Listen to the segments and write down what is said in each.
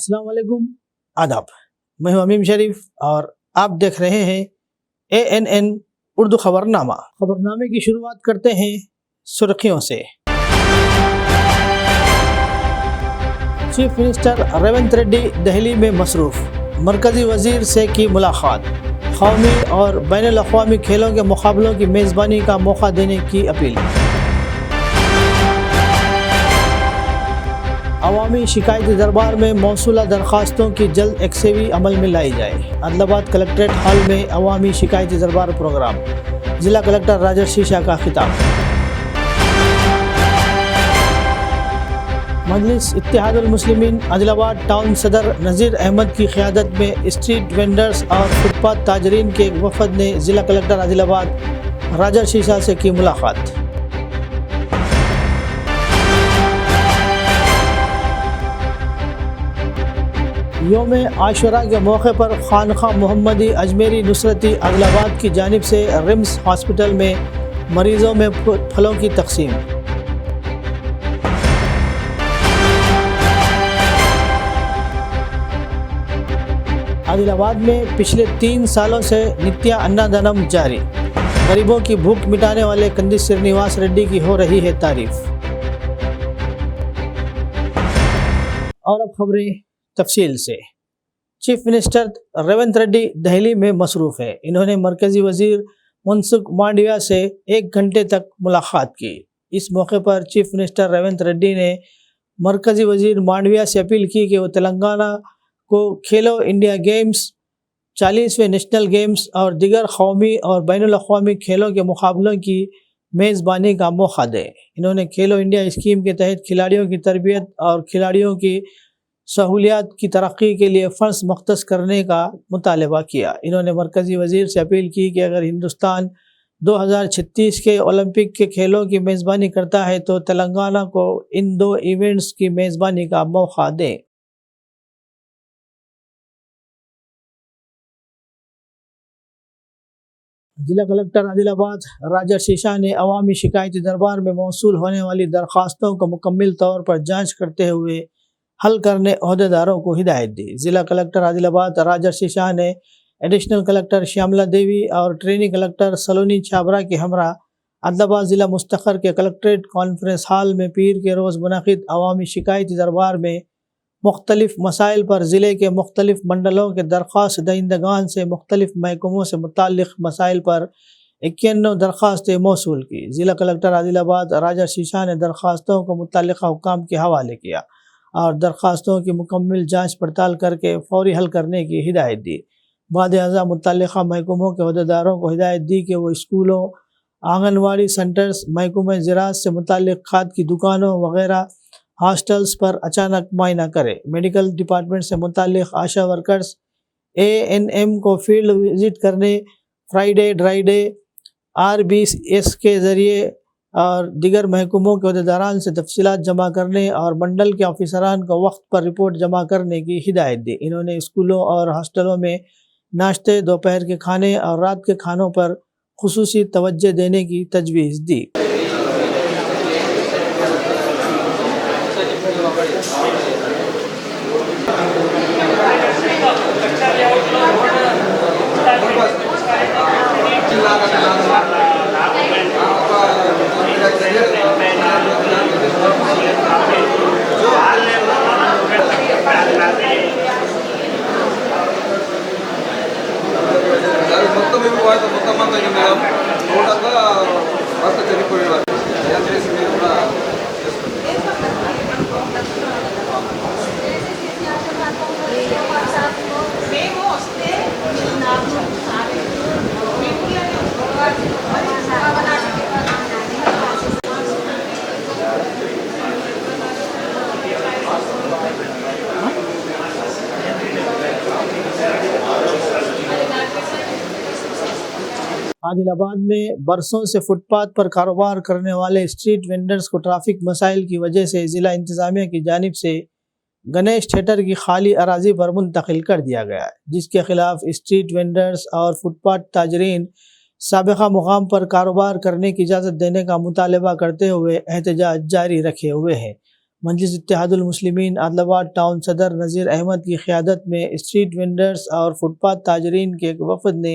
السلام علیکم، آداب۔ میں ہوں امیم شریف اور آپ دیکھ رہے ہیں ANN اردو خبرنامہ۔ خبرنامے کی شروعات کرتے ہیں سرخیوں سے۔ چیف منسٹر ریونت ریڈی دہلی میں مصروف، مرکزی وزیر سے کی ملاقات، قومی اور بین الاقوامی کھیلوں کے مقابلوں کی میزبانی کا موقع دینے کی اپیل۔ عوامی شکایتی دربار میں موصولہ درخواستوں کی جلد یکسوئی عمل میں لائی جائے۔ عادل آباد کلکٹریٹ ہال میں عوامی شکایتی دربار پروگرام، ضلع کلکٹر راجرشی شاہ کا خطاب۔ مجلس اتحاد المسلمین عادل آباد ٹاؤن صدر نذیر احمد کی قیادت میں اسٹریٹ وینڈرز اور فٹ پاتھ تاجرین کے ایک وفد نے ضلع کلکٹر عادل آباد راجرشی شاہ سے کی ملاقات۔ یوم عاشوراء کے موقع پر خانقاہ محمدی اجمیری نصرتی عادل آباد کی جانب سے رمس ہاسپٹل میں مریضوں میں پھلوں کی تقسیم۔ عادل آباد میں پچھلے 3 سالوں سے نتیا انا دنم جاری، غریبوں کی بھوک مٹانے والے کندی سرینیواس ریڈی کی ہو رہی ہے تعریف۔ اور اب خبریں تفصیل سے۔ چیف منسٹر ریونت ریڈی دہلی میں مصروف ہے۔ انہوں نے مرکزی وزیر منسکھ مانڈویا سے 1 گھنٹے تک ملاقات کی۔ اس موقع پر چیف منسٹر ریونت ریڈی نے مرکزی وزیر مانڈویا سے اپیل کی کہ وہ تلنگانہ کو کھیلو انڈیا گیمز، 40ویں نیشنل گیمز اور دیگر قومی اور بین الاقوامی کھیلوں کے مقابلوں کی میزبانی کا موقع دے۔ انہوں نے کھیلو انڈیا اسکیم کے تحت کھلاڑیوں کی تربیت اور کھلاڑیوں کی سہولیات کی ترقی کے لیے فنڈز مختص کرنے کا مطالبہ کیا۔ انہوں نے مرکزی وزیر سے اپیل کی کہ اگر ہندوستان 2036 کے اولمپک کے کھیلوں کی میزبانی کرتا ہے تو تلنگانہ کو ان 2 ایونٹس کی میزبانی کا موقع دیں۔ ضلع کلکٹر عادل آباد راجرشی شاہ نے عوامی شکایتی دربار میں موصول ہونے والی درخواستوں کو مکمل طور پر جانچ کرتے ہوئے حل کرنے عہدیداروں کو ہدایت دی۔ ضلع کلکٹر عادل آباد راجرشی شاہ نے ایڈیشنل کلکٹر شیاملا دیوی اور ٹریننگ کلکٹر سلونی چھابرا کے ہمراہ عادل آباد ضلع مستقر کے کلکٹریٹ کانفرنس ہال میں پیر کے روز منعقد عوامی شکایتی دربار میں مختلف مسائل پر ضلع کے مختلف منڈلوں کے درخواست دہندگان سے مختلف محکموں سے متعلق مسائل پر 91 درخواستیں موصول کی۔ ضلع کلکٹر عادل آباد راجرشی شاہ نے درخواستوں کو متعلقہ حکام کے حوالے کیا اور درخواستوں کی مکمل جانچ پڑتال کر کے فوری حل کرنے کی ہدایت دی۔ بعد ازاں متعلقہ محکموں کے عہدیداروں کو ہدایت دی کہ وہ اسکولوں، آنگن واڑی سینٹرز، محکمہ زراعت سے متعلق کھاد کی دکانوں وغیرہ ہاسٹلز پر اچانک معائنہ کرے۔ میڈیکل ڈپارٹمنٹ سے متعلق آشا ورکرز ANM کو فیلڈ وزٹ کرنے، فرائیڈے ڈرائی ڈے RBS کے ذریعے اور دیگر محکموں کے عہدیداران سے تفصیلات جمع کرنے اور منڈل کے آفیسران کو وقت پر رپورٹ جمع کرنے کی ہدایت دی۔ انہوں نے اسکولوں اور ہاسٹلوں میں ناشتے، دوپہر کے کھانے اور رات کے کھانوں پر خصوصی توجہ دینے کی تجویز دی۔ عادل آباد میں برسوں سے فٹ پاتھ پر کاروبار کرنے والے اسٹریٹ وینڈرز کو ٹریفک مسائل کی وجہ سے ضلع انتظامیہ کی جانب سے گنیش تھیٹر کی خالی اراضی پر منتقل کر دیا گیا ہے، جس کے خلاف اسٹریٹ وینڈرز اور فٹ پاتھ تاجرین سابقہ مقام پر کاروبار کرنے کی اجازت دینے کا مطالبہ کرتے ہوئے احتجاج جاری رکھے ہوئے ہیں۔ मजलिस Ittehadul Muslimeen Adilabad town सदर नज़ीर अहमद की क़यादत में स्ट्रीट वेंडर्स और फुटपाथ ताजरीन के एक वफद ने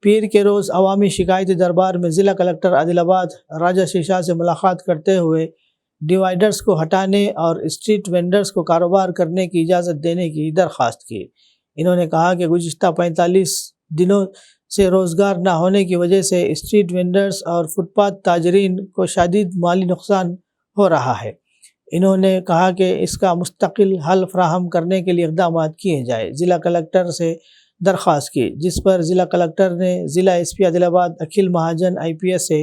पीर के रोज़ अवामी शिकायती दरबार में ज़िला कलेक्टर आदिलाबाद राजा शीशा से मुलाकात करते हुए डिवाइडर्स को हटाने और स्ट्रीट वेंडर्स को कारोबार करने की इजाज़त देने की दरख्वास्त की। इन्होंने कहा कि गुज़िश्ता 45 दिनों से रोज़गार न होने की वजह से स्ट्रीट वेंडर्स और फुटपाथ ताजरीन को शदीद माली नुकसान हो रहा है। इन्होंने कहा कि इसका मुस्तकिल हल फराहम करने के लिए इक़दाम किए जाए। ज़िला कलेक्टर से दरख्वास्त की, जिस पर ज़िला कलेक्टर ने ज़िला एसपी आदिलाबाद अखिल महाजन IPS से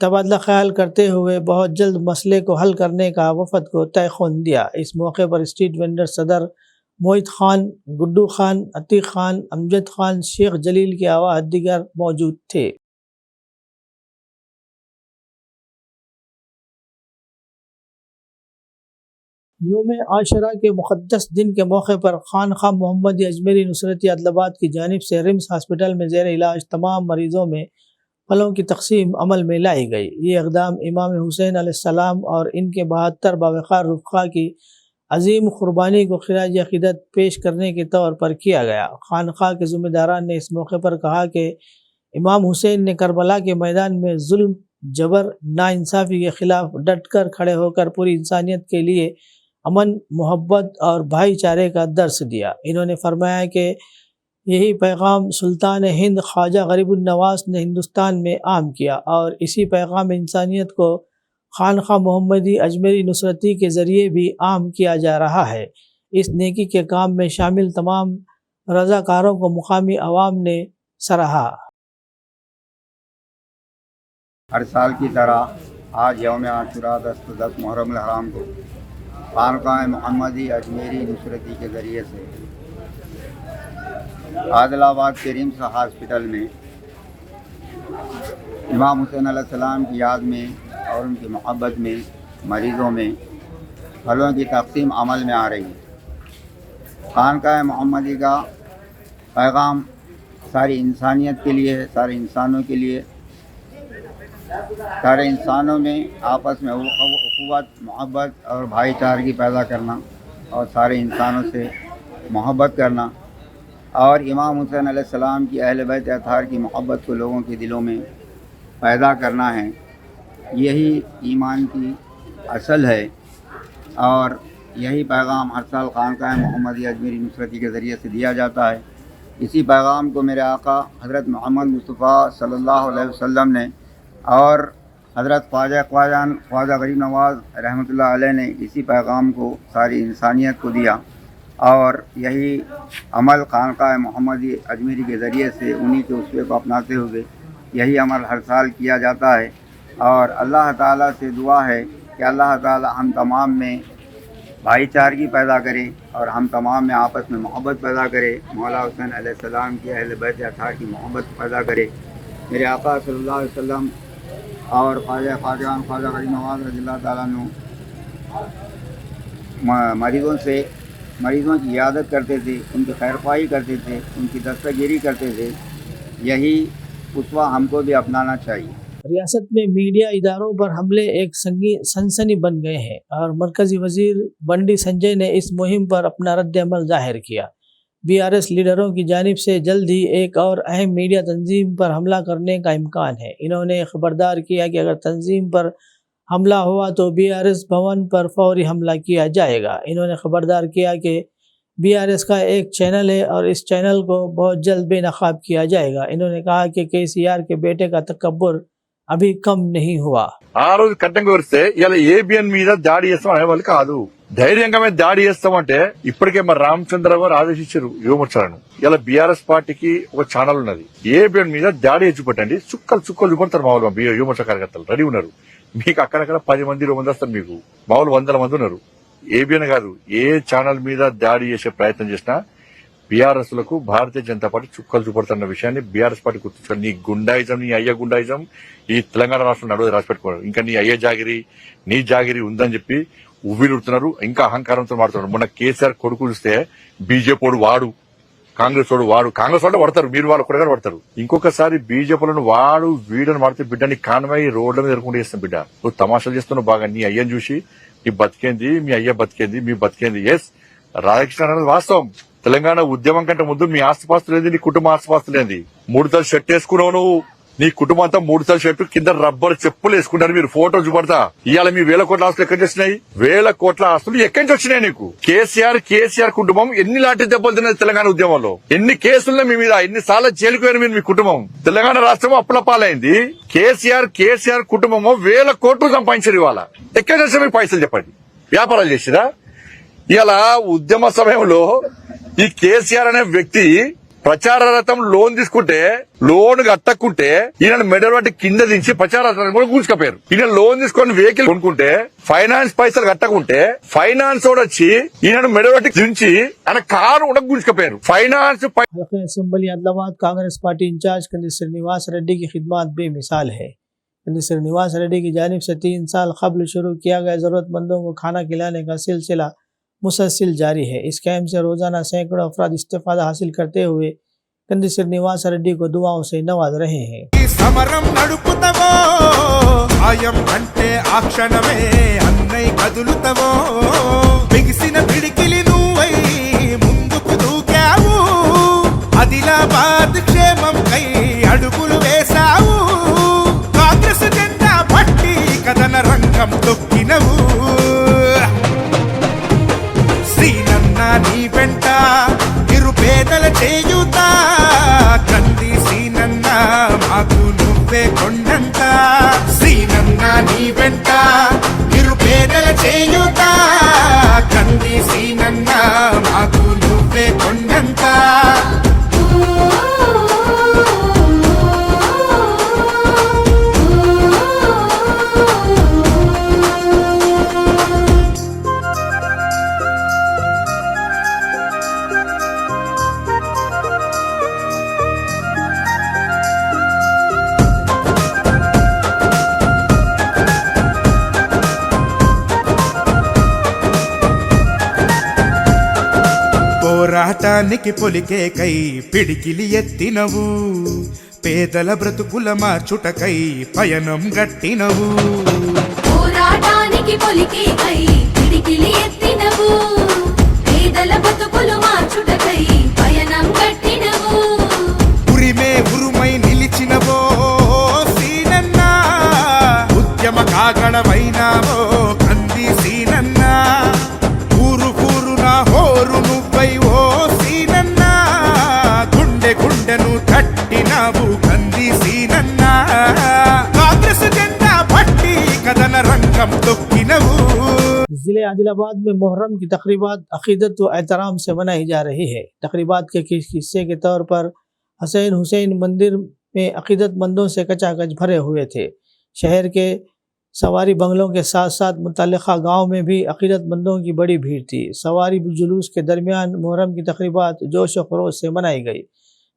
तबादला ख्याल करते हुए बहुत जल्द मसले को हल करने का वफद को तयख़ुन दिया। इस मौके पर स्ट्रीट वेंडर सदर मोहित खान, गुड्डू खान, अतीक खान, अमजद खान, शेख जलील के अलावा दीगर मौजूद थे। योम आशरा के मुक़द्दस दिन के मौके पर खानक़ाह मोहम्मदी अजमेरी नुसरती आदिलाबाद की जानिब से रिम्स हॉस्पिटल में ज़ेर इलाज तमाम मरीज़ों में फलों की तकसीम अमल में लाई गई। ये इक़दाम इमाम हुसैन अलैहिस्सलाम और इनके 72 बावक़ार रुफ़क़ा की अजीम क़ुरबानी को ख़िराज अक़ीदत पेश करने के तौर पर किया गया। खानक़ाह के ज़िम्मेदारान ने इस मौके पर कहा कि इमाम हुसैन ने करबला के मैदान में जुल्म, जबर, नाइंसाफ़ी के ख़िलाफ़ डट कर खड़े होकर पूरी इंसानियत के लिए अमन, मोहब्बत और भाईचारे का दर्स दिया। इन्होंने फरमाया कि यही पैगाम सुल्तान हिंद ख्वाजा गरीबुन नवाज ने हिंदुस्तान में आम किया और इसी पैगाम इंसानियत को खानक़ाह मोहम्मदी अजमेरी नुसरती के ज़रिए भी आम किया जा रहा है। इस नेकी के काम में शामिल तमाम रज़ाकारों को मुकामी अवाम ने सराहा। हर साल की तरह आज यौम आशुरा 10 मुहर्रम हराम को खानक़ाह मोहम्मदी अजमेरी नुसरती के ज़रिए से आदिलाबाद के रिम्स हॉस्पिटल में इमाम हुसैन अलैहिस्सलाम की याद में और उनकी मोहब्बत में मरीज़ों में फलों की तक़सीम अमल में आ रही है। खानक़ाह मोहम्मदी का पैगाम सारी इंसानियत के लिए है, सारे इंसानों के लिए, सारे इंसानों में आपस में उख़्वत, मोहब्बत और भाईचारगी पैदा करना और सारे इंसानों से मोहब्बत करना और इमाम हुसैन अलैहिस्सलाम की अहले बैत अताहार की मोहब्बत को लोगों के दिलों में पैदा करना है। यही ईमान की असल है और यही पैगाम हर साल खानक़ाह मोहम्मदी अजमेरी नुसरती के ज़रिए से दिया जाता है। इसी पैगाम को मेरे आका हज़रत मोहम्मद मुस्तफ़ा सल्लल्लाहु अलैहि वसल्लम ने और हज़रत ख्वाजा गरीब नवाज रहमतुल्लाह अलैह ने इसी पैगाम को सारी इंसानियत को दिया और यही अमल खानक़ाह मोहम्मदी अजमेरी के ज़रिए से उन्हीं के उसवे को अपनाते हुए यही अमल हर साल किया जाता है। और अल्लाह ताला से दुआ है कि अल्लाह ताला हम तमाम में भाईचारगी पैदा करे और हम तमाम में आपस में मोहब्बत पैदा करे, मौला हुसैन अलैहिस्सलाम की अहले बैत अताहार की मोहब्बत पैदा करे। मेरे आका सल्लल्लाहु अलैहि वसल्लम और ख्वाजा गरीब नवाज रज़ियल्लाहु ताला अन्हु मरीज़ों की इयादत करते थे, उनकी खैरख्वाही करते थे, उनकी दस्तगिरी करते थे। यही उसवा हमको भी अपनाना चाहिए। रियासत में मीडिया इदारों पर हमले एक सनसनी बन गए हैं और मरकज़ी वज़ीर बंडी संजय ने इस मुहिम पर अपना रद्द-ए-अमल ज़ाहिर किया। BRS लीडरों की जानिब से जल्द ही एक और अहम मीडिया तंजीम पर हमला करने का इम्कान है। इन्होंने खबरदार किया कि अगर तंजीम पर हमला हुआ तो BRS भवन पर फौरी हमला किया जाएगा। इन्होंने खबरदार किया कि BRS का एक चैनल है और इस चैनल को बहुत जल्द बेनकाब किया जाएगा। इन्होंने कहा कि KCR के बेटे का तकब्बुर अभी कम नहीं हुआ। ఆ రోజు కట్టంగా వస్తే ఇలా ABN మీద దాడి చేస్తాం అనేవాళ్ళు కాదు. ధైర్యంగా మేము దాడి చేస్తామంటే ఇప్పటికే మరి రామచంద్రరావు గారు ఆదేశించారు యువమోర్చాలను. ఇలా BRS పార్టీకి ఒక ఛానల్ ఉన్నది. ABN మీద దాడి చూపట్టండి, చుక్కలు చూపడతారు మా వాళ్ళు యువమోర్చా కార్యకర్తలు రెడీ ఉన్నారు. మీకు అక్కడక్కడ 10 మంది 20 మంది వస్తారు, మీకు మామూలు 100 మంది ఉన్నారు. ABN కాదు, ఏ ఛానల్ మీద దాడి చేసే ప్రయత్నం చేసినా BRS లకు భారతీయ జనతా పార్టీ చుక్కలు చూపడుతున్న విషయాన్ని BRS పార్టీ గుర్తుంచుకోండి. నీ గుండాయిజం, నీ అయ్య గుండాయిజం ఈ తెలంగాణ రాష్ట్రం నడువు రాసిపెట్టుకోరు. ఇంకా నీ అయ్య జాగిరి, నీ జాగిరి ఉందని చెప్పి ఉవ్విలుడుతున్నారు, ఇంకా అహంకారంతో మాడుతున్నారు. మొన్న KCR కొడుకు చూస్తే బీజేపీ వాడు, కాంగ్రెస్ వాడు, కాంగ్రెస్ వాళ్ళు పడతారు, మీరు వాళ్ళు కూడా పడతారు. ఇంకొకసారి బీజేపీలను వాడు వీడని వాడితే బిడ్డని కాన్వాయి రోడ్ల మీద ఎదుర్కొంటూ చేస్తాం. బిడ్డ నువ్వు తమాషాలు చేస్తున్నావు బాగా. నీ అయ్యని చూసి మీ బతికేంది, మీ అయ్య బతికేంది, మీ బతికేంది. ఎస్, రాధాకృష్ణ అనేది వాస్తవం. తెలంగాణ ఉద్యమం కంటే ముందు మీ ఆస్తిపాస్తులు ఏంది, నీ కుటుంబ ఆస్తిపాస్తులు ఏంది? 3 తల షర్ట్ వేసుకున్నావు నువ్వు, నీ కుటుంబం అంతా 3 తల షర్టు కింద రబ్బర్ చెప్పులు వేసుకుంటారు. మీరు ఫోటో చూపడతా ఇవాళ మీ 1000 కోట్ల ఆస్తులు ఎక్కడి నుంచి వచ్చినాయి? 1000 కోట్ల ఆస్తులు ఎక్కడి నుంచి వచ్చినాయి నీకు? కేసీఆర్ కుటుంబం ఎన్ని లాంటి దెబ్బలు తిన్నది తెలంగాణ ఉద్యమంలో? ఎన్ని కేసులున్నాయి మీ మీద? ఎన్నిసార్లు జైలుకు పోయారు మీరు? మీ కుటుంబం తెలంగాణ రాష్ట్రం అప్పుల పాలైంది. కేసీఆర్ కుటుంబము 1000 కోట్లు సంపాదించారు. ఇవాళ ఎక్కడి నుంచి మీకు పైసలు చెప్పండి? వ్యాపారాలు చేసిరా? ఇలా ఉద్యమ సమయంలో ఈ కేసీఆర్ అనే వ్యక్తి ప్రచార రథం లోన్ తీసుకుంటే, లోన్ కట్టకుంటే ఈయన మెడల్ బట్టి కింద దించి ప్రచార రథం కూడా కూర్చుకపోయారు. ఈయన లోన్ తీసుకొని వెహికల్ కొనుక్కుంటే, ఫైనాన్స్ పైసలు కట్టకుంటే ఫైనాన్స్ కూడా వచ్చి ఈయన మెడల్ బట్టి దించి ఆయన కారు కూడా కూర్చుకపోయారు. ఫైనాన్స్ हल्के assembly Adilabad Congress party incharge Kandi Srinivas Reddy की खिदमत बेमिसाल है। कंदी श्रीनिवास रेड्डी की जानिब से 3 साल कबल शुरू किया गया जरूरतमंदों को खाना खिलाने का सिलसिला मुसलसल जारी है। इस कैंप से रोजाना सैकड़ों अफराद इस्तेफादा हासिल करते हुए कंदी श्रीनिवास रेड्डी को दुआओं से नवाज रहे हैं। సమరం నడుపుతవో ఆయం అంటే ఆ క్షణమే అన్నై కదులుతవో బిగిసిన పిడికిలి నువ్వై ముందుకు దూకావు ఆదిలాబాద్ క్షేమం కై అడుగులు వేశావు కాంగ్రెస్ జెండా పట్టి కథన రంగం తొక్కినవు శ్రీనన్న నీ వెంట నిరుపేదల చేయుతా కంది శ్రీనన్న మాకు నువ్వే కొండంత శ్రీనన్న నీ వెంట నిరుపేదల చేయుతా కంది శ్రీనన్న మాకు నువ్వే కొండంత పోరాటానికి పొలికేకై పిడికిలి ఎత్తినవు పేదల బ్రతుకుల మార్చుటకై పయనం గట్టినవు పోరాటానికి పొలికేకై పిడికిలి ఎత్తినవు పేదల బ్రతుకులు మార్చుటకై పయనం గట్టినవు ఉరిమే ఉరుమై నిలిచినవో సీనన్న ఉద్యమ కాగడవైనావో కంది సీనన్న ఊరు నా హోరు నువ్వై ఓ సీనన్న గుండె గుండెను తట్టినావు కంది సీనన్న కాంగ్రెస్ జెండా పట్టి కథన రంగం తొక్కినవు जिले आदिलाबाद में मुहर्रम की तकरीबात अकीदत व एहतराम से मनाई जा रही है। तकरीबात के हिस्से के तौर पर हसैन हुसैन मंदिर में अकीदतमंदों से कचाकच भरे हुए थे। शहर के सवारी बंगलों के साथ साथ मुतल्लिका गांव में भी अकीदतमंदों की बड़ी भीड़ थी। सवारी जुलूस के दरमियान मुहर्रम की तकरीबात जोश व खरोश से मनाई गई।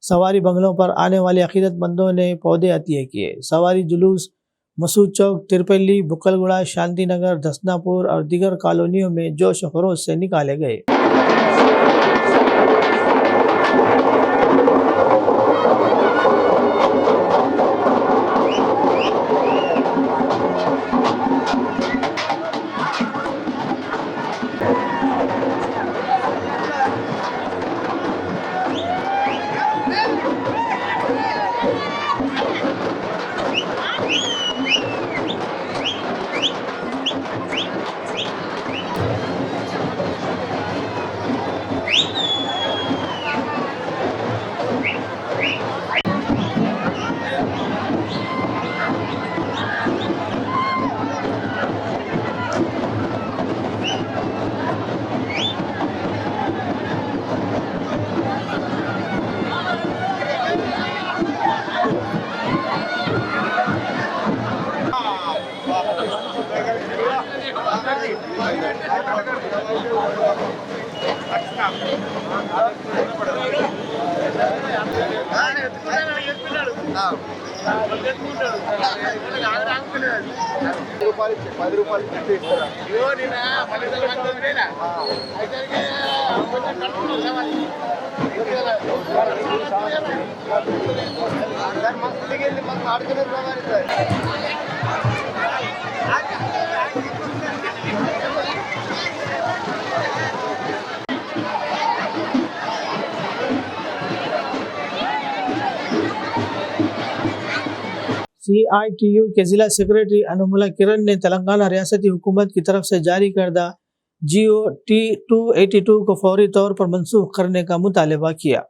सवारी बंगलों पर आने वाले अकीदतमंदों ने पौधे अतिये किए। सवारी जुलूस मसूद चौक, तिरपल्ली, बुकलगुड़ा, शांति नगर, धसनापुर और दीगर कॉलोनियों में जोश व खरोश से निकाले गए। CITU के जिला सेक्रेटरी अनुमुला किरण ने तेलंगाना रियासती हुकूमत की तरफ से जारी करदा GO T282 को फौरी तौर पर मनसूख करने का मुतालबा किया,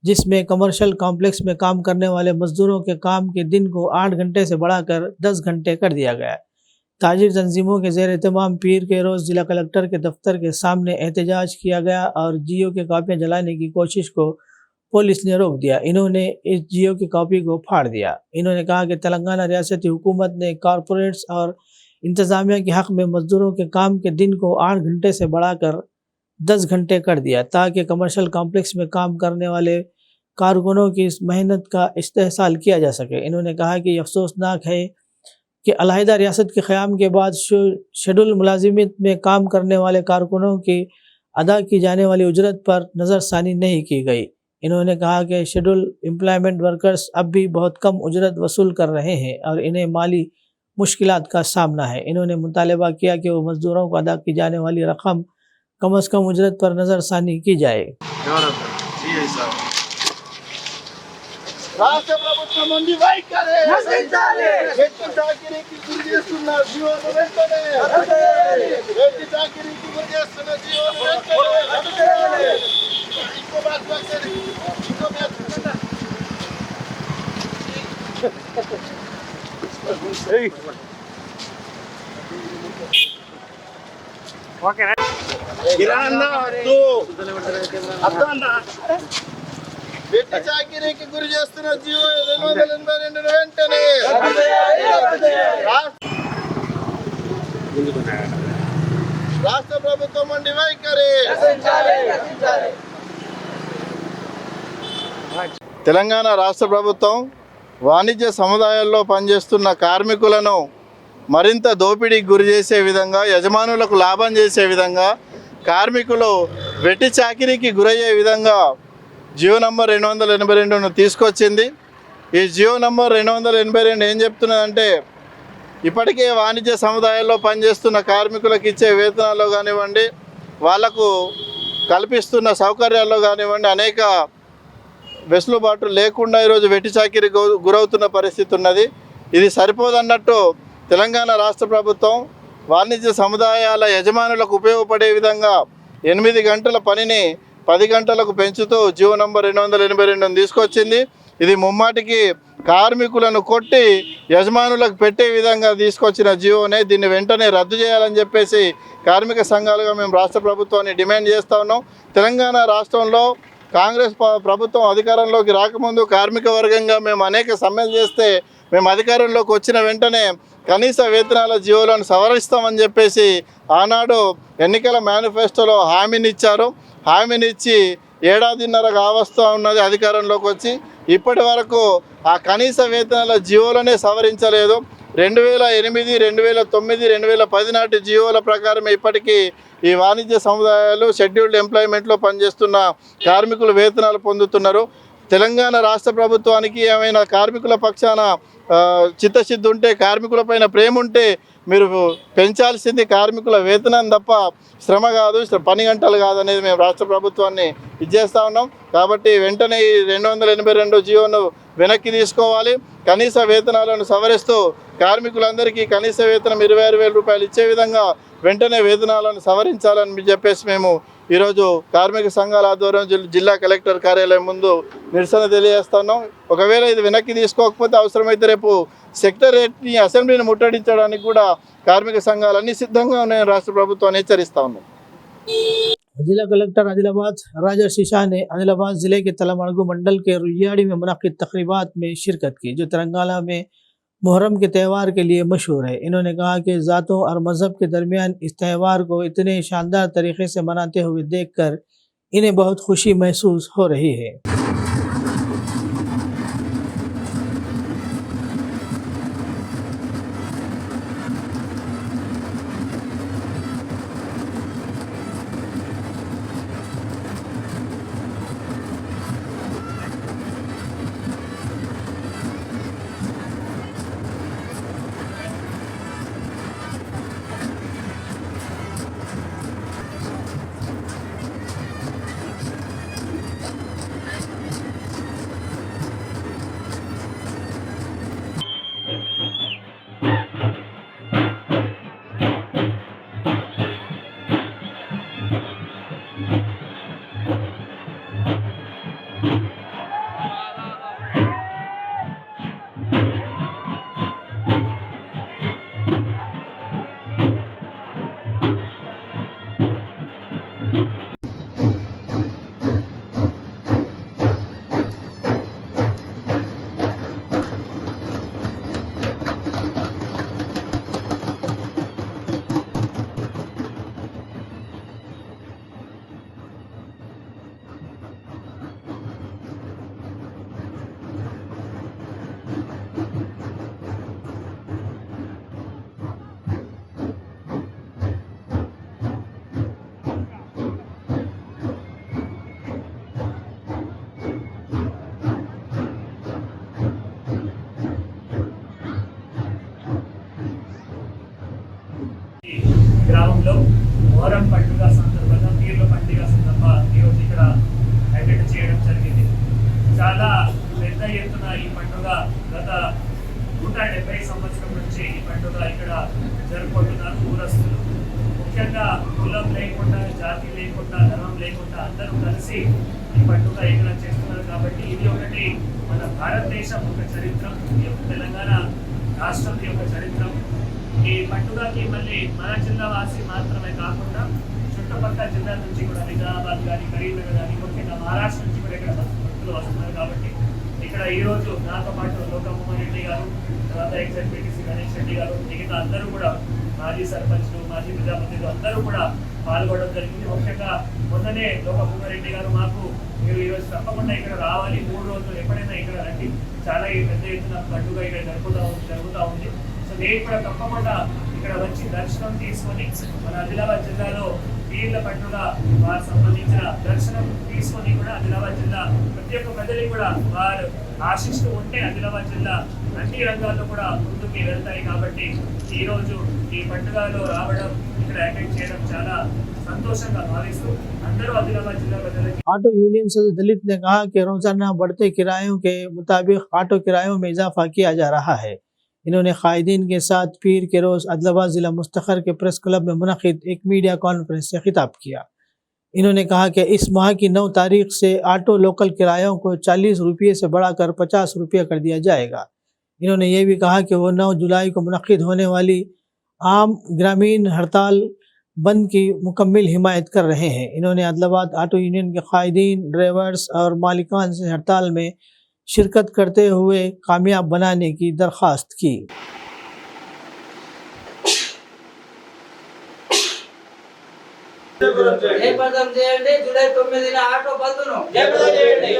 जिसमें कमर्शियल कॉम्प्लेक्स में काम करने वाले मजदूरों के काम के दिन को 8 घंटे से बढ़ाकर 10 घंटे कर दिया गया है। ताजिर तंजीमों के जेर एहतमाम पीर के रोज़ जिला कलेक्टर के दफ्तर के सामने एहतजाज किया गया और GO की कापियाँ जलाने की कोशिश को पुलिस ने रोक दिया। इन्होंने इस GO की कॉपी को फाड़ दिया। इन्होंने कहा कि तेलंगाना रियासती हुकूमत ने कॉरपोरेट्स और इंतज़ामिया के हक़ में मजदूरों के काम के दिन को 8 घंटे से बढ़ाकर 10 घंटे कर दिया, ताकि कमर्शियल कॉम्प्लेक्स में काम करने वाले कारकुनों की इस मेहनत का इस्तेहसाल किया जा सके। इन्होंने कहा कि अफसोसनाक है कि अलहदा रियासत के क़याम के बाद शेड्यूल मुलाजिमत में काम करने वाले कारकुनों की अदा की जाने वाली उजरत पर नज़रसानी नहीं की गई। इन्होंने कहा कि शेड्यूल एम्प्लॉयमेंट वर्कर्स अब भी बहुत कम उजरत वसूल कर रहे हैं और इन्हें माली मुश्किलात का सामना है। इन्होंने मुतालबा किया कि वो मजदूरों को अदा की जाने वाली रकम कम अज़ कम उजरत पर नज़रसानी की जाए। రాష్ట్ర ప్రభుత్వం నుండి వైఖరి వ్యక్తి చాకిరీకి గురి చేస్తున్న జీవోను వెంటనే వ్యక్తి చాకిరీకి గురి చేస్తున్న జీవోను వెంటనే ఇంకో బాత్ వచ్చేది ఇంకో బాత్ కిరాణా అద్దు అద్దన్న వ్యక్తి చాకిరీకి గురి చేస్తున్న జీవో 282 వెంటనే రాష్ట్ర ప్రభుత్వం నుండి వైఖరి. తెలంగాణ రాష్ట్ర ప్రభుత్వం వాణిజ్య సముదాయాల్లో పనిచేస్తున్న కార్మికులను మరింత దోపిడీకి గురి చేసే విధంగా, యజమానులకు లాభం చేసే విధంగా, కార్మికులు వెట్టి చాకిరీకి గురయ్యే విధంగా జియో నంబర్ 282ను తీసుకొచ్చింది. ఈ జియో నంబర్ 282 ఏం చెప్తున్నదంటే, ఇప్పటికే వాణిజ్య సముదాయాల్లో పనిచేస్తున్న కార్మికులకు ఇచ్చే వేతనాల్లో కానివ్వండి, వాళ్లకు కల్పిస్తున్న సౌకర్యాల్లో కానివ్వండి, అనేక వెసులుబాటు లేకుండా ఈరోజు వెట్టి చాకిరీ గురవుతున్న పరిస్థితి ఉన్నది. ఇది సరిపోదన్నట్టు తెలంగాణ రాష్ట్ర ప్రభుత్వం వాణిజ్య సముదాయాల యజమానులకు ఉపయోగపడే విధంగా 8 గంటల పనిని 10 గంటలకు పెంచుతూ జియో నంబర్ 282ను తీసుకొచ్చింది. ఇది ముమ్మాటికి కార్మికులను కొట్టి యజమానులకు పెట్టే విధంగా తీసుకొచ్చిన జియోనే. దీన్ని వెంటనే రద్దు చేయాలని చెప్పేసి కార్మిక సంఘాలుగా మేము రాష్ట్ర ప్రభుత్వాన్ని డిమాండ్ చేస్తూ ఉన్నాం. తెలంగాణ రాష్ట్రంలో కాంగ్రెస్ ప్రభుత్వం అధికారంలోకి రాకముందు కార్మిక వర్గంగా మేము అనేక సమ్మెలు చేస్తే, మేము అధికారంలోకి వచ్చిన వెంటనే కనీస వేతనాల జియోలను సవరిస్తామని చెప్పేసి ఆనాడు ఎన్నికల మేనిఫెస్టోలో హామీనిచ్చారు. హామీనిచ్చి 1.5 ఏడాది కావస్తూ ఉన్నది అధికారంలోకి వచ్చి. ఇప్పటి వరకు ఆ కనీస వేతనాల జియోలనే సవరించలేదు. 2008, 2009, 2010 నాటి జియోల ప్రకారం ఇప్పటికీ ఈ వాణిజ్య సముదాయాలు షెడ్యూల్డ్ ఎంప్లాయ్మెంట్లో పనిచేస్తున్న కార్మికులు వేతనాలు పొందుతున్నారు. తెలంగాణ రాష్ట్ర ప్రభుత్వానికి ఏమైనా కార్మికుల పక్షాన చిత్తశుద్ధి ఉంటే, కార్మికులపైన ప్రేమ ఉంటే మీరు పెంచాల్సింది కార్మికుల వేతనం తప్ప శ్రమ కాదు, పని గంటలు కాదనేది మేము రాష్ట్ర ప్రభుత్వాన్ని ఇచ్చేస్తూ ఉన్నాం. కాబట్టి వెంటనే ఈ 282 జియోను వెనక్కి తీసుకోవాలి. కనీస వేతనాలను సవరిస్తూ కార్మికులందరికీ కనీస వేతనం 26,000 రూపాయలు ఇచ్చే విధంగా వెంటనే వేతనాలను సవరించాలని చెప్పేసి మేము ఈరోజు కార్మిక సంఘాల ఆధ్వర్యం జిల్లా కలెక్టర్ కార్యాలయం ముందు నిరసన తెలియజేస్తున్నాం. ఒకవేళ ఇది వెనక్కి తీసుకోకపోతే అవసరమైతే రేపు సెక్రటరేట్ని, అసెంబ్లీని ముట్టడించడానికి కూడా కార్మిక సంఘాలన్నీ సిద్ధంగా ఉన్నాయని రాష్ట్ర ప్రభుత్వాన్ని హెచ్చరిస్తా ఉన్నాం. जिला कलेक्टर आदिलाबाद राजा शीशा ने आदिलाबाद जिले के तलामड़गु मंडल के रुइयाड़ी में मुनक़िद तक़रीबात में शिरकत की, जो तेलंगाना में मुहर्रम के त्यौहार के लिए मशहूर है। इन्होंने कहा कि ज़ातों और मज़हब के दरमियान इस त्यौहार को इतने शानदार तरीक़े से मनाते हुए देखकर इन्हें बहुत खुशी महसूस हो रही है। గ్రామంలో మొహరం పండుగ సందర్భంగా పీర్ల పండుగ సందర్భంగా ఈరోజు ఇక్కడ హైలైట్ చేయడం జరిగింది. చాలా పెద్ద ఎత్తున ఈ పండుగ గత 170 సంవత్సరం నుంచి ఈ పండుగ ఇక్కడ జరుపుకుంటున్నారు ఊరస్తులు. ముఖ్యంగా కులం లేకుండా, జాతి లేకుండా, ధర్మం లేకుండా అందరూ కలిసి ఈ పండుగ ఇక్కడ చేస్తున్నారు. కాబట్టి ఇది ఒకటి మన భారతదేశం ఒక చరిత్రం, ఈ యొక్క తెలంగాణ రాష్ట్రం యొక్క చరిత్రం. ఈ పండుగకి మళ్ళీ మన జిల్లా వాసి మాత్రమే కాకుండా చుట్టుపక్కల జిల్లా నుంచి కూడా నిజామాబాద్ కానీ, కరీంనగర్ కానీ, ముఖ్యంగా మహారాష్ట్ర నుంచి కూడా ఇక్కడ భక్తులు వస్తున్నారు. కాబట్టి ఇక్కడ ఈరోజు నాతో పాటు లోకమోహన్ రెడ్డి గారు, తర్వాత ఎగ్జిక్యూటివ్ గణేష్ రెడ్డి గారు, మిగతా అందరూ కూడా మాజీ సర్పంచ్లు, మాజీ ప్రజాప్రతినిధులు అందరూ కూడా పాల్గొనడం జరిగింది. ముఖ్యంగా మొన్ననే లోకమోహన్ రెడ్డి గారు మాకు మీరు ఈరోజు తప్పకుండా ఇక్కడ రావాలి, 3 రోజులు ఎప్పుడైనా ఇక్కడ రండి, చాలా పెద్ద ఎత్తున పండుగ ఇక్కడ జరుగుతూ ఉంది. సో నేను కూడా తప్పకుండా ఇక్కడ వచ్చి దర్శనం తీసుకొని మన ఆదిలాబాద్ జిల్లాలో పీర్ల పండుగ వారు సంబంధించిన దర్శనం తీసుకొని కూడా ఆదిలాబాద్ జిల్లా ప్రతి ఒక్క ప్రజలు కూడా వారు ఆశిస్తూ ఉంటే ఆదిలాబాద్ జిల్లా అన్ని రంగాల్లో కూడా ముందుకు వెళ్తాయి. కాబట్టి ఈరోజు ఈ పండుగలో రావడం, ఇక్కడ అటెండ్ చేయడం చాలా संतोषंगा भाविस्तू अंदरू आदिलाबाद जिला प्रजलकी ऑटो यूनियन से दलित ने कहा कि रोजाना बढ़ते किरायों के मुताबिक ऑटो किरायों में इजाफा किया जा रहा है। इन्होंने कायदीन के साथ पीर के रोज आदिलाबाद जिला मुस्तखर के प्रेस क्लब में मुनक़िद एक मीडिया कॉन्फ्रेंस से खिताब किया। इन्होंने कहा कि इस माह की 9 तारीख से ऑटो लोकल किरायों को 40 रुपये से बढ़ाकर 50 रुपये कर दिया जाएगा। इन्होंने ये भी कहा कि वो 9 जुलाई को मुनक़िद होने वाली आम ग्रामीण हड़ताल बंद की मुकम्मल हिमायत कर रहे हैं। इन्होंने आदिलाबाद ऑटो यूनियन के कायदीन, ड्राइवर्स और मालिकान से हड़ताल में शिरकत करते हुए कामयाब बनाने की दरख्वास्त की। జూలై 9న ఆటో బంద్ను జయప్రదం చేయండి.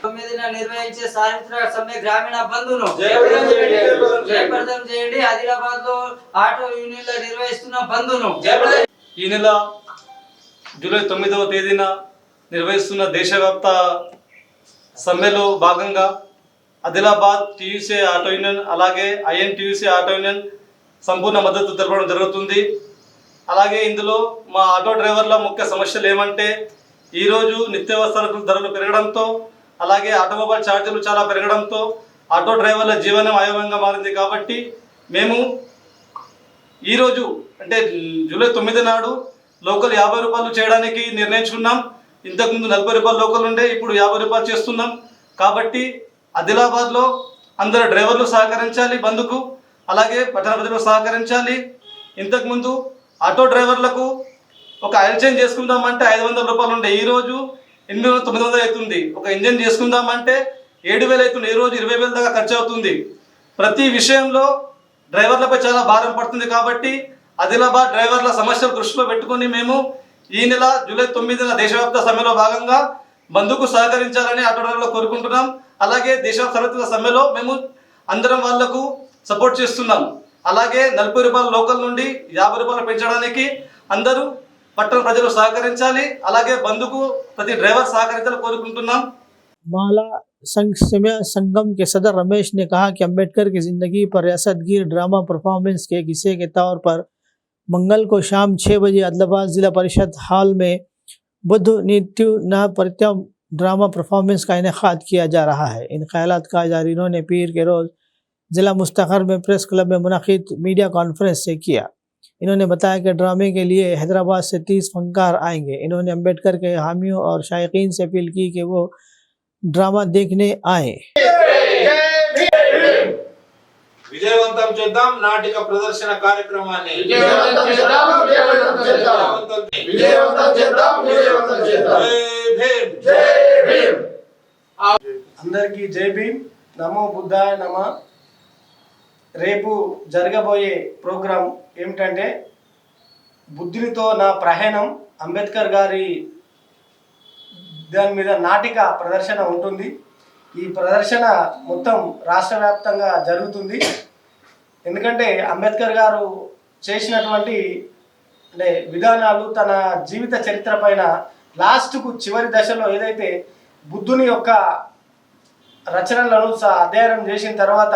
9న నిర్వహించే సాయంత్రక సమ్మె గ్రామీణ బంద్ను జయప్రదం చేయండి. ఆదిలాబాద్ లో ఆటో యూనియన్ల నిర్వహిస్తున్న బంద్ను ఈ నెల జూలై 9వ తేదీన నిర్వహిస్తున్న దేశవ్యాప్త సమ్మెలో భాగంగా ఆదిలాబాద్ టీయూసీ ఆటో యూనియన్ అలాగే ఐఎన్టీయూసీ ఆటో యూనియన్ సంపూర్ణ మద్దతు తెలపడం జరుగుతుంది. అలాగే ఇందులో మా ఆటో డ్రైవర్ల ముఖ్య సమస్యలు ఏమంటే ఈరోజు నిత్యావసర ధరలు పెరగడంతో అలాగే ఆటోమొబైల్ ఛార్జీలు చాలా పెరగడంతో ఆటో డ్రైవర్ల జీవనం అయోమయంగా మారింది. కాబట్టి మేము ఈరోజు అంటే జూలై 9 నాడు లోకల్ 50 రూపాయలు చేయడానికి నిర్ణయించుకున్నాం. ఇంతకుముందు 40 రూపాయలు లోకల్ ఉండే, ఇప్పుడు 50 రూపాయలు చేస్తున్నాం. కాబట్టి ఆదిలాబాద్లో అందరు డ్రైవర్లు సహకరించాలి బంద్కు, అలాగే పట్టణ ప్రజలు సహకరించాలి. ఇంతకుముందు ఆటో డ్రైవర్లకు ఒక ఆయిల్ చేంజ్ చేసుకుందామంటే 500 రూపాయలు ఉండే, ఈరోజు 800-900 అవుతుంది. ఒక ఇంజన్ చేసుకుందామంటే 7,000 అవుతుంది. ఈరోజు 20,000 దాకా ఖర్చు అవుతుంది. ప్రతి విషయంలో డ్రైవర్లపై చాలా భారం పడుతుంది. కాబట్టి ఆదిలాబాద్ డ్రైవర్ల సమస్యలు దృష్టిలో పెట్టుకొని మేము ఈ నెల జూలై 9న దేశవ్యాప్త సమ్మెలో భాగంగా బంద్కు సహకరించాలని ఆటో డ్రైవర్లు కోరుకుంటున్నాం. అలాగే దేశవ్యాప్త సమ్మెలో మేము అందరం వాళ్లకు సపోర్ట్ చేస్తున్నాం. అలాగే 40 రూపాయల లోకల్ నుండి 50 రూపాయలు పెంచడానికి అందరూ పట్టణ ప్రజలు సహకరించాలి. అలాగే బంద్కు ప్రతి డ్రైవర్ సహకరించాలని కోరుకుంటున్నాం. माला संगम के सदर रमेश ने कहा कि अम्बेडकर की जिंदगी पर रियासतगीर ड्रामा परफॉर्मेंस के हिस्से के तौर पर मंगल को शाम 6 बजे आदिलाबाद जिला परिषद हॉल में बुद्ध नित्य न परित्यम ड्रामा परफॉर्मेंस का इनेकाद किया जा रहा है। इन ख्यालात का इजहार इन्होंने पीर के रोज़ जिला मुस्तखर में प्रेस क्लब में मुनक़िद मीडिया कॉन्फ्रेंस से किया। इन्होंने बताया कि ड्रामे के लिए हैदराबाद से 30 फनकार आएंगे। इन्होंने अम्बेडकर के हामियों और शायकीन से अपील की कि वो ड्रामा देखने आए। విజయవంతం చేద్దాం నాటిక ప్రదర్శన కార్యక్రమాన్ని అందరికీ జై భీమ్, నమో బుద్ధాయ నమ. రేపు జరగబోయే ప్రోగ్రాం ఏమిటంటే బుద్ధునితో నా ప్రయాణం, అంబేద్కర్ గారి దాని మీద నాటిక ప్రదర్శన ఉంటుంది. ఈ ప్రదర్శన మొత్తం రాష్ట్ర వ్యాప్తంగా జరుగుతుంది. ఎందుకంటే అంబేద్కర్ గారు చేసినటువంటి విధానాలు, తన జీవిత చరిత్ర పైన లాస్ట్కు చివరి దశలో ఏదైతే బుద్ధుని యొక్క రచనలను అధ్యయనం చేసిన తర్వాత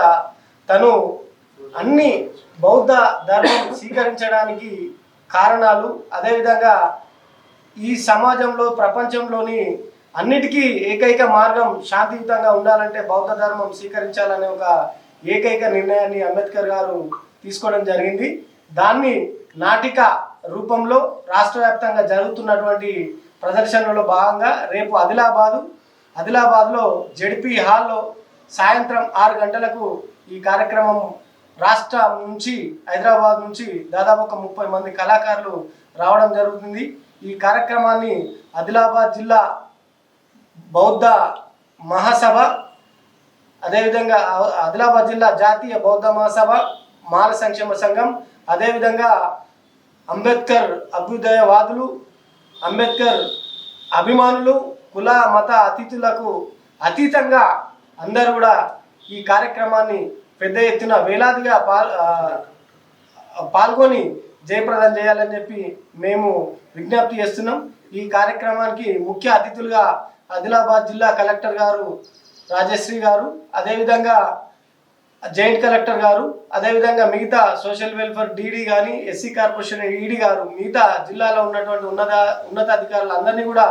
తను అన్ని బౌద్ధ ధర్మం స్వీకరించడానికి కారణాలు, అదేవిధంగా ఈ సమాజంలో ప్రపంచంలోని అన్నిటికీ ఏకైక మార్గం శాంతియుతంగా ఉండాలంటే బౌద్ధ ధర్మం స్వీకరించాలనే ఒక ఏకైక నిర్ణయాన్ని అంబేద్కర్ గారు తీసుకోవడం జరిగింది. దాన్ని నాటిక రూపంలో రాష్ట్ర వ్యాప్తంగా జరుగుతున్నటువంటి ప్రదర్శనలో భాగంగా రేపు ఆదిలాబాద్లో జెడ్పీ హాల్లో సాయంత్రం 6 గంటలకు ఈ కార్యక్రమం రాష్ట్రం నుంచి, హైదరాబాద్ నుంచి దాదాపు ఒక 30 మంది కళాకారులు రావడం జరుగుతుంది. ఈ కార్యక్రమాన్ని ఆదిలాబాద్ జిల్లా బౌద్ధ మహాసభ, అదేవిధంగా ఆదిలాబాద్ జిల్లా జాతీయ బౌద్ధ మహాసభ, మాల సంక్షేమ సంఘం, అదేవిధంగా అంబేద్కర్ అభ్యుదయవాదులు, అంబేద్కర్ అభిమానులు, కుల మత అతిథులకు అతీతంగా అందరూ కూడా ఈ కార్యక్రమాన్ని పెద్ద ఎత్తున వేలాదిగా పాల్గొని జయప్రదం చేయాలని చెప్పి మేము విజ్ఞప్తి చేస్తున్నాం. ఈ కార్యక్రమానికి ముఖ్య అతిథులుగా ఆదిలాబాద్ జిల్లా కలెక్టర్ గారు రాజశ్రీ గారు, అదేవిధంగా జాయింట్ కలెక్టర్ గారు, అదేవిధంగా మిగతా సోషల్ వెల్ఫేర్ డీడీ కానీ, ఎస్సీ కార్పొరేషన్ ఈడీ గారు, మిగతా జిల్లాలో ఉన్నటువంటి ఉన్నతాధికారులు అందరినీ కూడా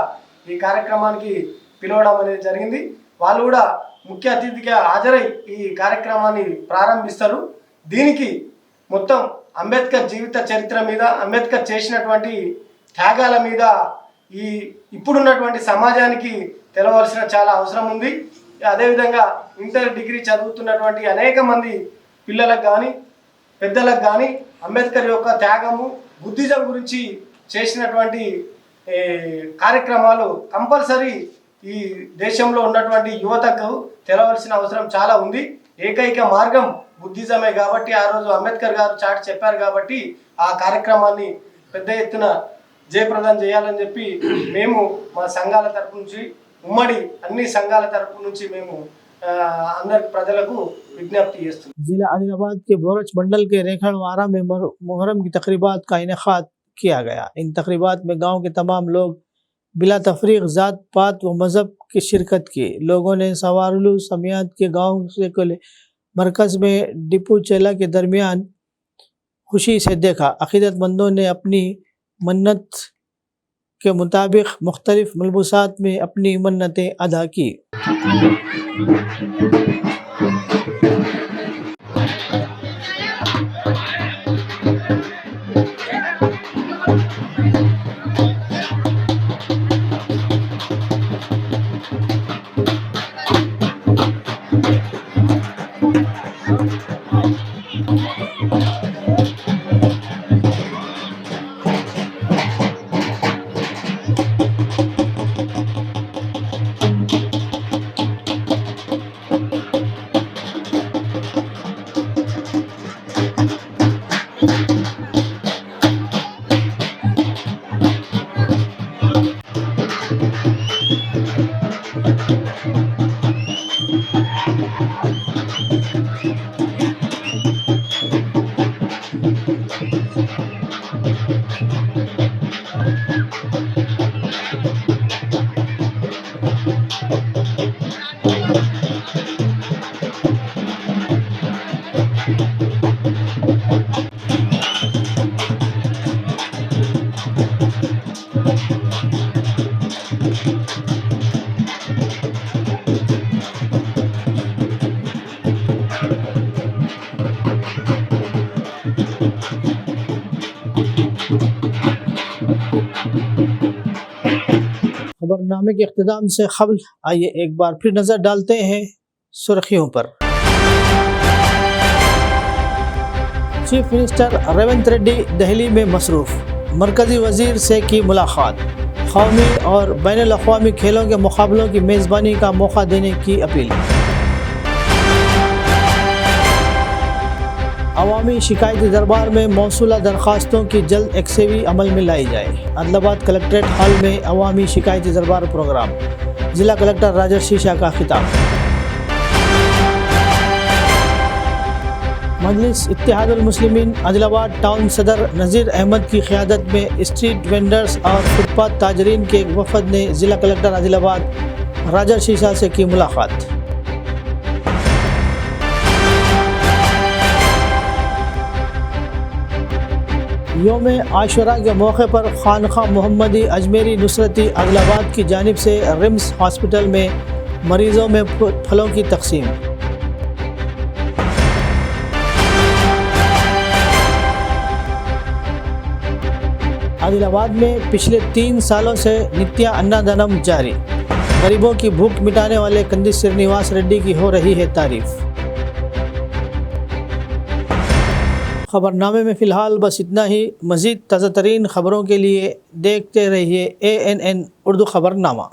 ఈ కార్యక్రమానికి పిలవడం అనేది జరిగింది. వాళ్ళు కూడా ముఖ్య అతిథిగా హాజరై ఈ కార్యక్రమాన్ని ప్రారంభిస్తారు. దీనికి మొత్తం అంబేద్కర్ జీవిత చరిత్ర మీద, అంబేద్కర్ చేసినటువంటి త్యాగాల మీద ఇప్పుడున్నటువంటి సమాజానికి తెలవలసిన చాలా అవసరం ఉంది. అదేవిధంగా ఇంటర్ డిగ్రీ చదువుతున్నటువంటి అనేక మంది పిల్లలకు కానీ పెద్దలకు కానీ అంబేద్కర్ యొక్క త్యాగము, బుద్ధిజం గురించి చేసినటువంటి కార్యక్రమాలు కంపల్సరీ ఈ దేశంలో ఉన్నటువంటి యువతకు తెలవలసిన అవసరం చాలా ఉంది. ఏకైక మార్గం బుద్ధిజమే కాబట్టి ఆ రోజు అంబేద్కర్ గారు చాటి చెప్పారు కాబట్టి ఆ కార్యక్రమాన్ని పెద్ద ఎత్తున జయప్రదం చేయాలని చెప్పి మేము మా సంఘాల తరపు నుంచి, ఉమ్మడి అన్ని సంఘాల తరపు నుంచి మేము अंदर प्रजలకు విజ్ఞప్తి చేస్తున్నాం। जिला आदिलाबाद के बोरच मंडल के रेखड़वारा में मुहर्रम की तकरीबात का इनेकाद किया गया। इन तकरीबात में गांव के तमाम लोग बिला तफरीक ज़ात पात व मज़हब की शिरकत की। लोगों ने सवारलू समियात के गांव से मरकज़ में डिपू चेला के दरमियान खुशी से देखा। अक़ीदतमंदों ने अपनी मन्नत के मुताबिक मुख्तलिफ मलबूसात में अपनी मन्नतें अदा की। खबरनामे के इख्तिताम से क़ब्ल आइए एक बार फिर नज़र डालते हैं सुर्खियों पर। चीफ मिनिस्टर रेवंत रेड्डी दिल्ली में मसरूफ़, मरकज़ी वज़ीर से की मुलाकात, क़ौमी और बैनुल अक़वामी खेलों के मुक़ाबलों की मेज़बानी का मौका देने की अपील। अवामी शिकायती दरबार में मौसूला दरख्वास्तों की जल्द एक्सेवी अमल में लाई जाए। आदिलाबाद कलेक्ट्रेट हॉल में अवामी शिकायती दरबार प्रोग्राम, ज़िला कलेक्टर राजर्षि शाह का खिताब। मजलिस इत्तेहादुल मुस्लिमीन आदिलाबाद टाउन सदर नज़ीर अहमद की क़यादत में स्ट्रीट वेंडर्स और फुटपाथ ताजरीन के एक वफद ने ज़िला कलेक्टर आदिलाबाद राजर्षि शाह से की मुलाकात। यौम आशुरा के मौके पर खानखा मोहम्मदी अजमेरी नुसरती आदिलाबाद की जानिब से रिम्स हॉस्पिटल में मरीज़ों में फलों की तकसीम। आदिलाबाद में पिछले 3 सालों से नित्या अन्नादानम जारी, गरीबों की भूख मिटाने वाले कंदी श्रीनिवास रेड्डी की हो रही है तारीफ। खबरनामे में फ़िलहाल बस इतना ही। मज़ीद ताज़ा तरीन ख़बरों के लिए देखते रहिए ANN उर्दू खबरनामा।